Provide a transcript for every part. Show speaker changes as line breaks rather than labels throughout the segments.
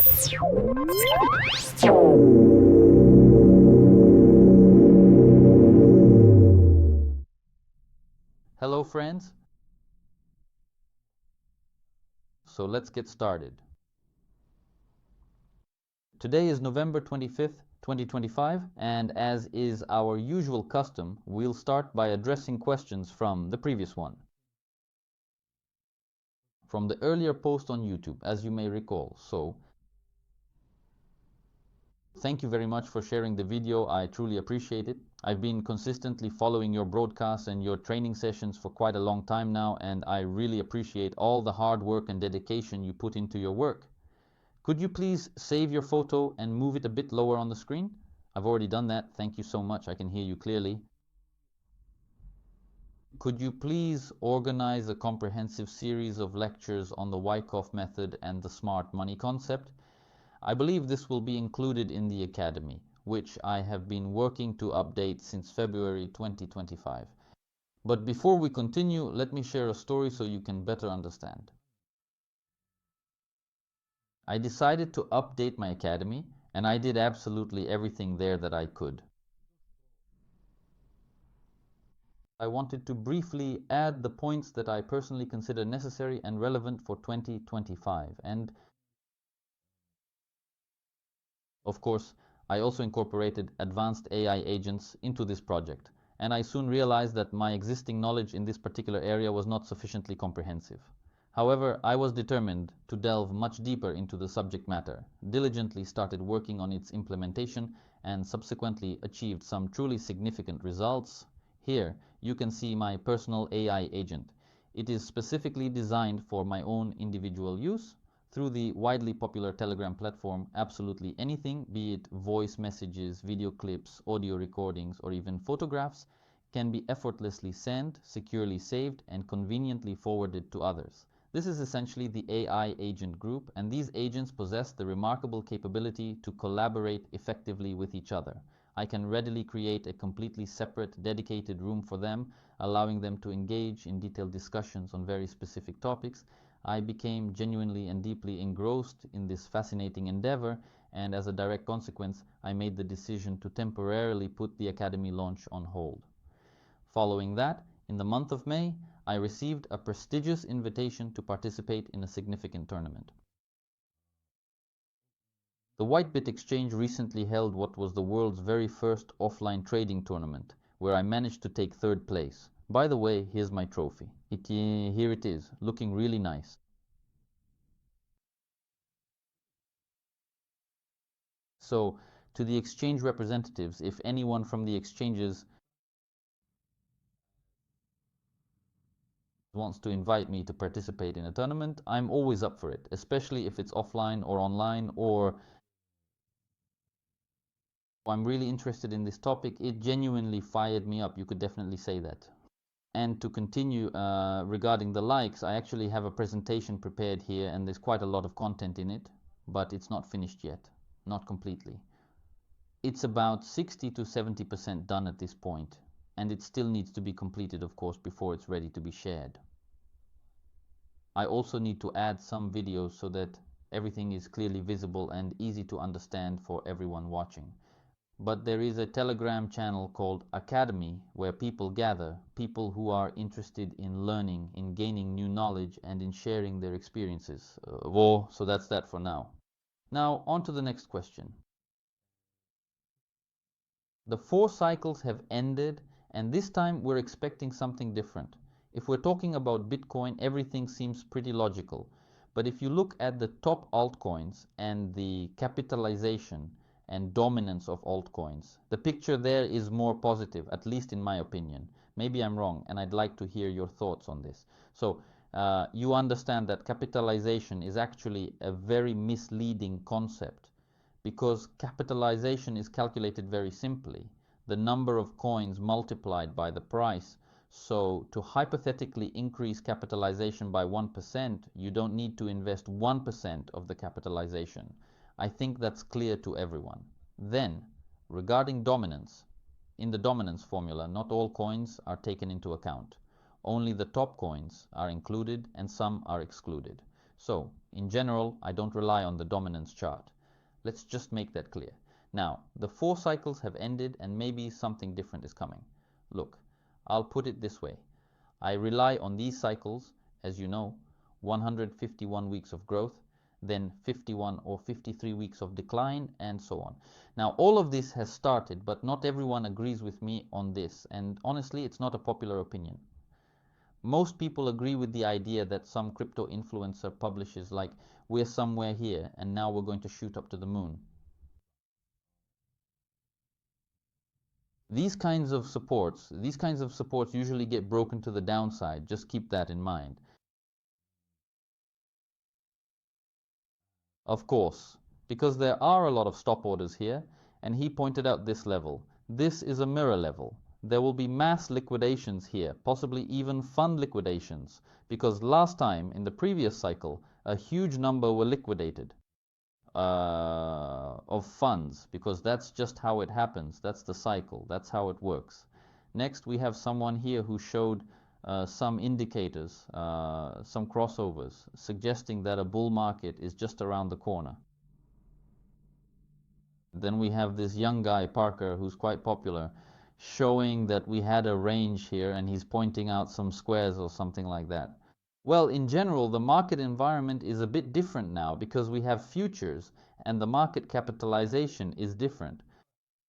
Hello friends, so let's get started. Today is November 25th, 2025, and as is our usual custom, we'll start by addressing questions from the previous one. From the earlier post on YouTube, as you may recall. So, thank you very much for sharing the video. I truly appreciate it. I've been consistently following your broadcasts and your training sessions for quite a long time now, and I really appreciate all the hard work and dedication you put into your work. Could you please save your photo and move it a bit lower on the screen? I've already done that. Thank you so much. I can hear you clearly. Could you please organize a comprehensive series of lectures on the Wyckoff method and the smart money concept? I believe this will be included in the Academy, which I have been working to update since February 2025. But before we continue, let me share a story so you can better understand. I decided to update my Academy, and I did absolutely everything there that I could. I wanted to briefly add the points that I personally consider necessary and relevant for 2025. And of course, I also incorporated advanced AI agents into this project. And I soon realized that my existing knowledge in this particular area was not sufficiently comprehensive. However, I was determined to delve much deeper into the subject matter, diligently started working on its implementation, and subsequently achieved some truly significant results. Here, you can see my personal AI agent. It is specifically designed for my own individual use. Through the widely popular Telegram platform, absolutely anything, be it voice messages, video clips, audio recordings, or even photographs, can be effortlessly sent, securely saved, and conveniently forwarded to others. This is essentially the AI agent group, and these agents possess the remarkable capability to collaborate effectively with each other. I can readily create a completely separate, dedicated room for them, allowing them to engage in detailed discussions on very specific topics. I became genuinely and deeply engrossed in this fascinating endeavor, and as a direct consequence, I made the decision to temporarily put the Academy launch on hold. Following that, in the month of May, I received a prestigious invitation to participate in a significant tournament. The Bybit exchange recently held what was the world's very first offline trading tournament, where I managed to take third place. By the way, here's my trophy. Here it is, looking really nice. So, to the exchange representatives, if anyone from the exchanges wants to invite me to participate in a tournament, I'm always up for it, especially if it's offline or online, or I'm really interested in this topic. It genuinely fired me up. You could definitely say that. And to continue regarding the likes, I actually have a presentation prepared here, and there's quite a lot of content in it, but it's not finished yet, not completely. It's about 60 to 70% done at this point, and it still needs to be completed, of course, before it's ready to be shared. I also need to add some videos so that everything is clearly visible and easy to understand for everyone watching. But there is a Telegram channel called Academy where people gather, people who are interested in learning, in gaining new knowledge, and in sharing their experiences. So that's that for now. Now, on to the next question. The 4 cycles have ended, and this time we're expecting something different. If we're talking about Bitcoin, everything seems pretty logical. But if you look at the top altcoins and the capitalization and dominance of altcoins, the picture there is more positive, at least in my opinion. Maybe I'm wrong, and I'd like to hear your thoughts on this. So you understand that capitalization is actually a very misleading concept, because capitalization is calculated very simply. The number of coins multiplied by the price. So to hypothetically increase capitalization by 1%, you don't need to invest 1% of the capitalization. I think that's clear to everyone. Then, regarding dominance, in the dominance formula, not all coins are taken into account. Only the top coins are included and some are excluded. So, in general, I don't rely on the dominance chart. Let's just make that clear. Now, the 4 cycles have ended and maybe something different is coming. Look, I'll put it this way. I rely on these cycles, as you know, 151 weeks of growth, then 51 or 53 weeks of decline, and so on. Now, all of this has started, but not everyone agrees with me on this, and honestly, it's not a popular opinion. Most people agree with the idea that some crypto influencer publishes like, we're somewhere here and now we're going to shoot up to the moon. These kinds of supports usually get broken to the downside. Just keep that in mind. Of course, because there are a lot of stop orders here, and he pointed out this level. This is a mirror level. There will be mass liquidations here, possibly even fund liquidations, because last time, in the previous cycle, a huge number were liquidated of funds, because that's just how it happens. That's the cycle. That's how it works. Next, we have someone here who showed some indicators, some crossovers, suggesting that a bull market is just around the corner. Then we have this young guy, Parker, who's quite popular, showing that we had a range here, and he's pointing out some squares or something like that. Well, in general, the market environment is a bit different now because we have futures and the market capitalization is different.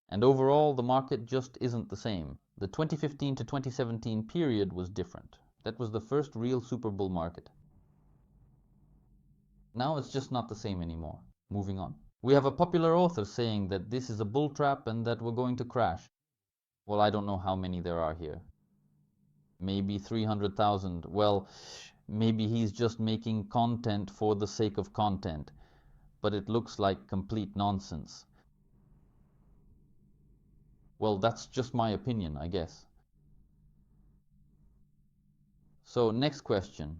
And overall, the market just isn't the same. The 2015 to 2017 period was different. That was the first real super bull market. Now it's just not the same anymore. Moving on. We have a popular author saying that this is a bull trap and that we're going to crash. Well, I don't know how many there are here. Maybe 300,000. Well, maybe he's just making content for the sake of content. But it looks like complete nonsense. Well, that's just my opinion, I guess. So, next question.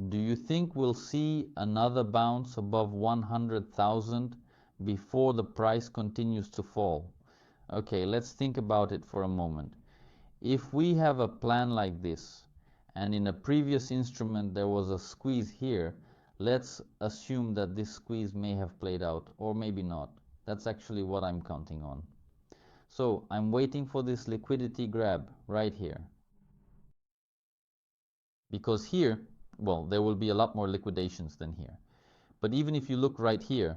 Do you think we'll see another bounce above 100,000 before the price continues to fall? Okay, let's think about it for a moment. If we have a plan like this, and in a previous instrument there was a squeeze here, let's assume that this squeeze may have played out, or maybe not. That's actually what I'm counting on. So I'm waiting for this liquidity grab right here. Because here, well, there will be a lot more liquidations than here. But even if you look right here,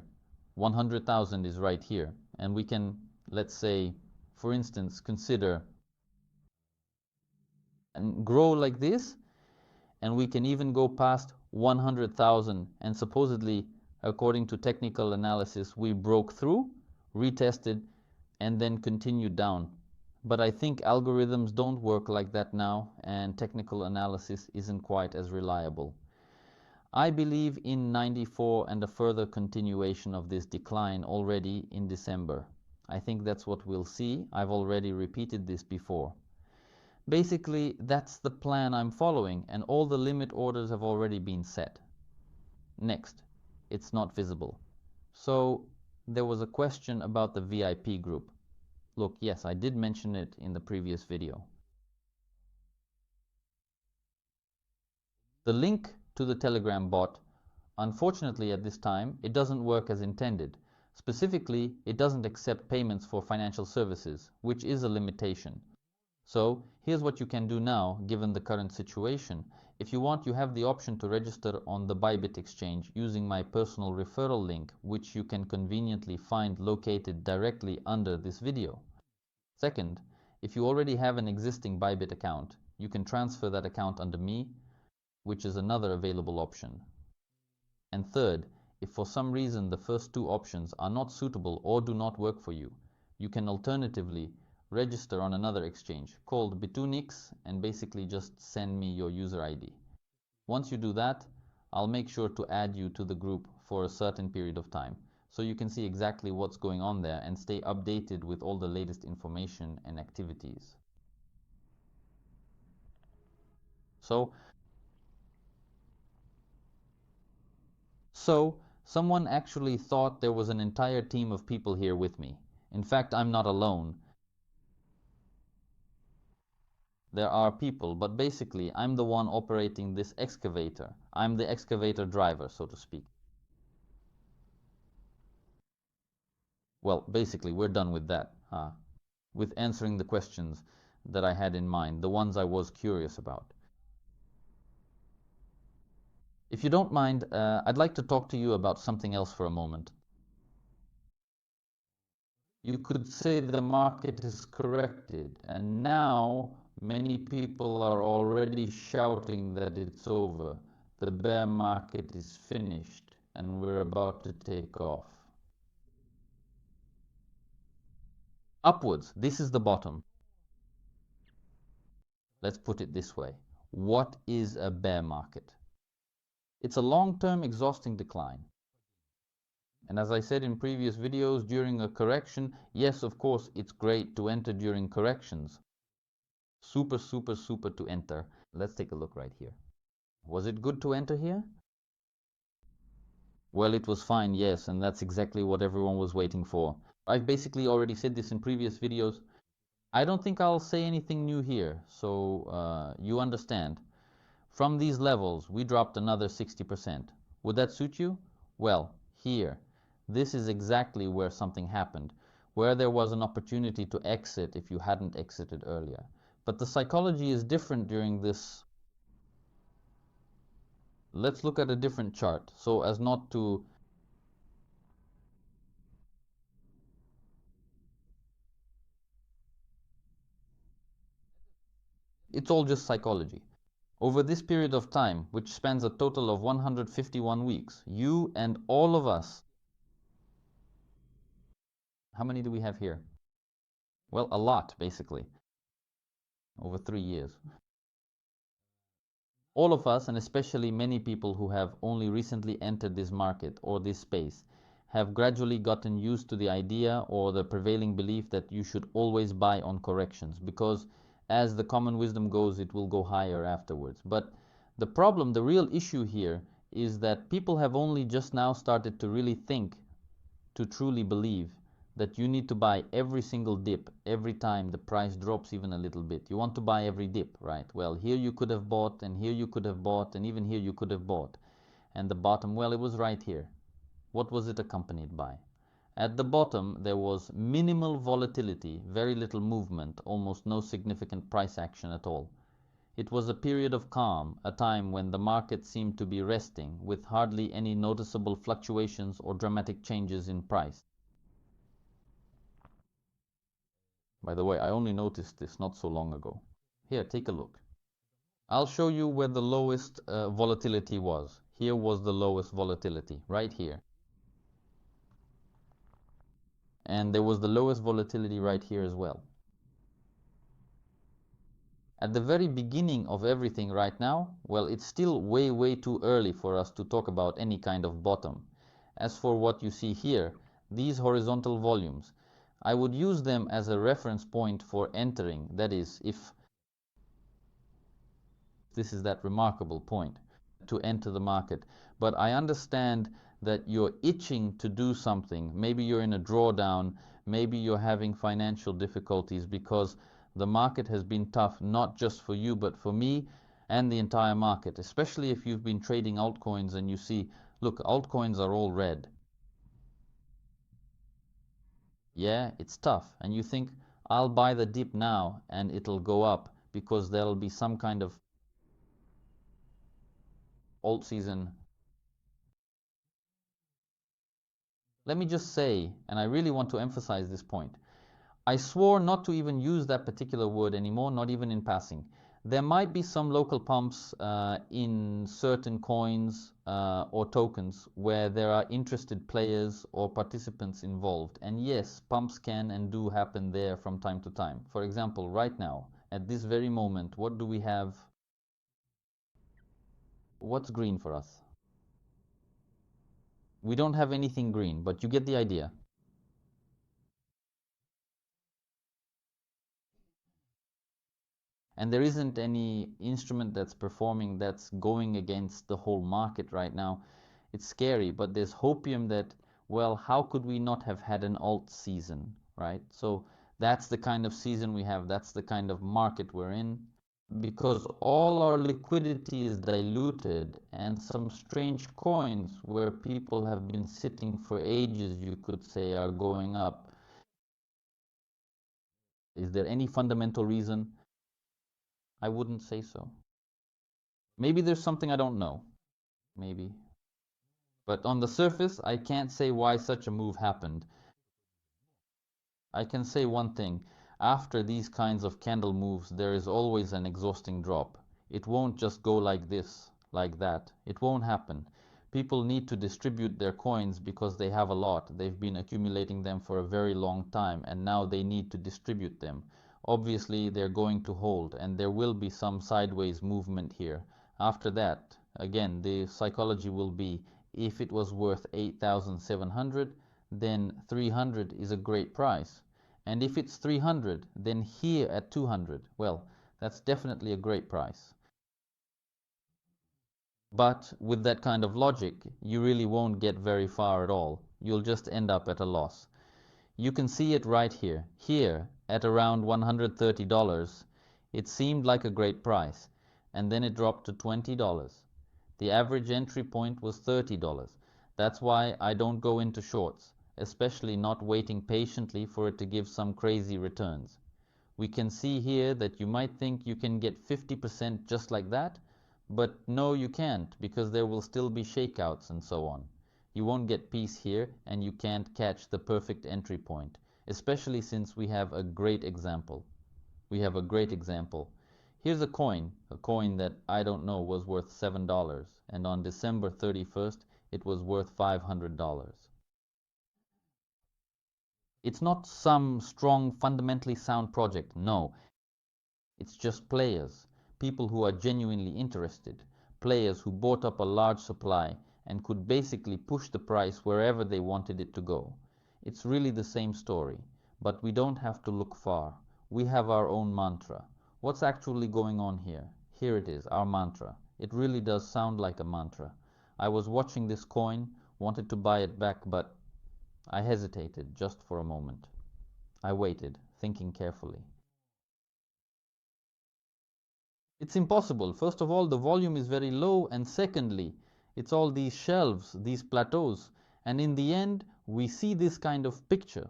100,000 is right here. And we can, let's say, for instance, consider and grow like this, and we can even go past 100,000, and supposedly, according to technical analysis, we broke through, retested, and then continued down. But I think algorithms don't work like that now, and technical analysis isn't quite as reliable. I believe in 94 and a further continuation of this decline already in December. I think that's what we'll see. I've already repeated this before. Basically, that's the plan I'm following, and all the limit orders have already been set. Next, it's not visible. So, there was a question about the VIP group. Look, yes, I did mention it in the previous video. The link to the Telegram bot, unfortunately at this time, it doesn't work as intended. Specifically, it doesn't accept payments for financial services, which is a limitation. So here's what you can do now, given the current situation. If you want, you have the option to register on the Bybit exchange using my personal referral link, which you can conveniently find located directly under this video. Second, if you already have an existing Bybit account, you can transfer that account under me, which is another available option. And third, if for some reason the first two options are not suitable or do not work for you, you can alternatively register on another exchange called Bitunix and basically just send me your user ID. Once you do that, I'll make sure to add you to the group for a certain period of time so you can see exactly what's going on there and stay updated with all the latest information and activities. So someone actually thought there was an entire team of people here with me. In fact, I'm not alone. There are people, but basically I'm the one operating this excavator. I'm the excavator driver, so to speak. Well, basically we're done with that, with answering the questions that I had in mind, the ones I was curious about. If you don't mind, I'd like to talk to you about something else for a moment. You could say the market is corrected, and now many people are already shouting that it's over. The bear market is finished, and we're about to take off. Upwards, this is the bottom. Let's put it this way. What is a bear market? It's a long-term exhausting decline. And as I said in previous videos, during a correction, yes, of course, it's great to enter during corrections. Super, super, super to enter. Let's take a look right here. Was it good to enter here? Well, it was fine, yes, and that's exactly what everyone was waiting for. I've basically already said this in previous videos. I don't think I'll say anything new here, so you understand. From these levels, we dropped another 60%. Would that suit you? Well, here, this is exactly where something happened, where there was an opportunity to exit if you hadn't exited earlier. But the psychology is different during this. Let's look at a different chart so as not to. It's all just psychology. Over this period of time, which spans a total of 151 weeks, you and all of us. How many do we have here? Well, a lot, basically, over 3 years. All of us, and especially many people who have only recently entered this market or this space, have gradually gotten used to the idea or the prevailing belief that you should always buy on corrections because, as the common wisdom goes, it will go higher afterwards. But the problem, the real issue here, is that people have only just now started to really think, to truly believe that you need to buy every single dip every time the price drops even a little bit. You want to buy every dip, right? Well, here you could have bought, and here you could have bought, and even here you could have bought. And the bottom, well, it was right here. What was it accompanied by? At the bottom, there was minimal volatility, very little movement, almost no significant price action at all. It was a period of calm, a time when the market seemed to be resting, with hardly any noticeable fluctuations or dramatic changes in price. By the way, I only noticed this not so long ago. Here, take a look. I'll show you where the lowest volatility was. Here was the lowest volatility, right here. And there was the lowest volatility right here as well. At the very beginning of everything right now, well, it's still way, way too early for us to talk about any kind of bottom. As for what you see here, these horizontal volumes, I would use them as a reference point for entering. That is, if this is that remarkable point to enter the market. But I understand that you're itching to do something. Maybe you're in a drawdown, maybe you're having financial difficulties because the market has been tough, not just for you, but for me and the entire market, especially if you've been trading altcoins and you see, look, altcoins are all red. Yeah, it's tough. And you think, I'll buy the dip now and it'll go up because there'll be some kind of alt season. Let me just say, and I really want to emphasize this point, I swore not to even use that particular word anymore, not even in passing. There might be some local pumps in certain coins or tokens where there are interested players or participants involved. And yes, pumps can and do happen there from time to time. For example, right now, at this very moment, what do we have? What's green for us? We don't have anything green, but you get the idea. And there isn't any instrument that's performing that's going against the whole market right now. It's scary, but there's hopium that, well, how could we not have had an alt season, right? So that's the kind of season we have, that's the kind of market we're in. because all our liquidity is diluted, and some strange coins where people have been sitting for ages, you could say, are going up. Is there any fundamental reason? I wouldn't say so. Maybe there's something I don't know. Maybe. But on the surface, I can't say why such a move happened. I can say one thing. After these kinds of candle moves, there is always an exhausting drop. It won't just go like this, like that. It won't happen. People need to distribute their coins because they have a lot. They've been accumulating them for a very long time, and now they need to distribute them. Obviously, they're going to hold, and there will be some sideways movement here. After that, again, the psychology will be, if it was worth 8,700, then 300 is a great price. And if it's 300, then here at 200, well, that's definitely a great price. But with that kind of logic, you really won't get very far at all. You'll just end up at a loss. You can see it right here. Here, at around $130, it seemed like a great price, and then it dropped to $20. The average entry point was $30. That's why I don't go into shorts, especially not waiting patiently for it to give some crazy returns. We can see here that you might think you can get 50% just like that, but no, you can't, because there will still be shakeouts and so on. You won't get peace here, and you can't catch the perfect entry point, especially since we have a great example. Here's a coin that I don't know was worth $7, and on December 31st, it was worth $500. It's not some strong, fundamentally sound project, no. It's just players, people who are genuinely interested, players who bought up a large supply and could basically push the price wherever they wanted it to go. It's really the same story, but we don't have to look far. We have our own mantra. What's actually going on here? Here it is, our mantra. It really does sound like a mantra. I was watching this coin, wanted to buy it back, but I hesitated just for a moment. I waited, thinking carefully. It's impossible. First of all, the volume is very low, and secondly, it's all these shelves, these plateaus, and in the end, we see this kind of picture.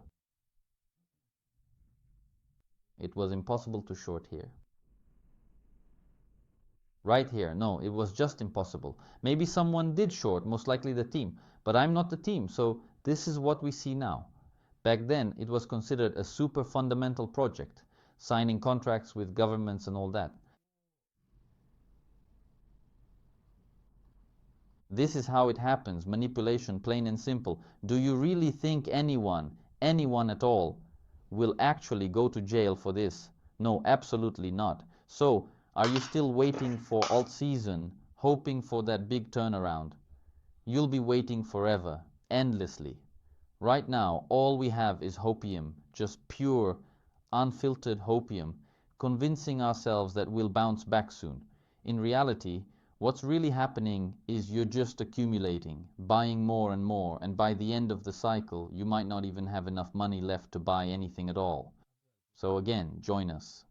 It was impossible to short here. Right here, no, it was just impossible. Maybe someone did short, most likely the team, but I'm not the team, so this is what we see now. Back then, it was considered a super fundamental project, signing contracts with governments and all that. This is how it happens, manipulation, plain and simple. Do you really think anyone at all, will actually go to jail for this? No, absolutely not. So, are you still waiting for alt season, hoping for that big turnaround? You'll be waiting forever, endlessly. Right now, all we have is hopium, just pure, unfiltered hopium, convincing ourselves that we'll bounce back soon. In reality, what's really happening is you're just accumulating, buying more, and by the end of the cycle, you might not even have enough money left to buy anything at all. So again, join us.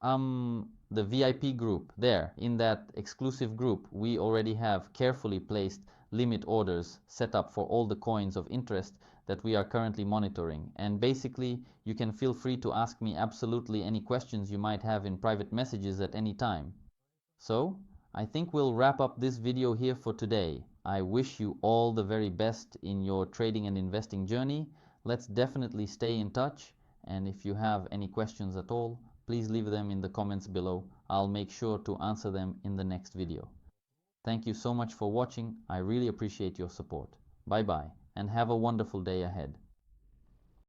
The VIP group, there, in that exclusive group, we already have carefully placed limit orders set up for all the coins of interest that we are currently monitoring. And basically, you can feel free to ask me absolutely any questions you might have in private messages at any time. So, I think we'll wrap up this video here for today. I wish you all the very best in your trading and investing journey. Let's definitely stay in touch, and if you have any questions at all, please leave them in the comments below. I'll make sure to answer them in the next video. Thank you so much for watching. I really appreciate your support. Bye bye, and have a wonderful day ahead.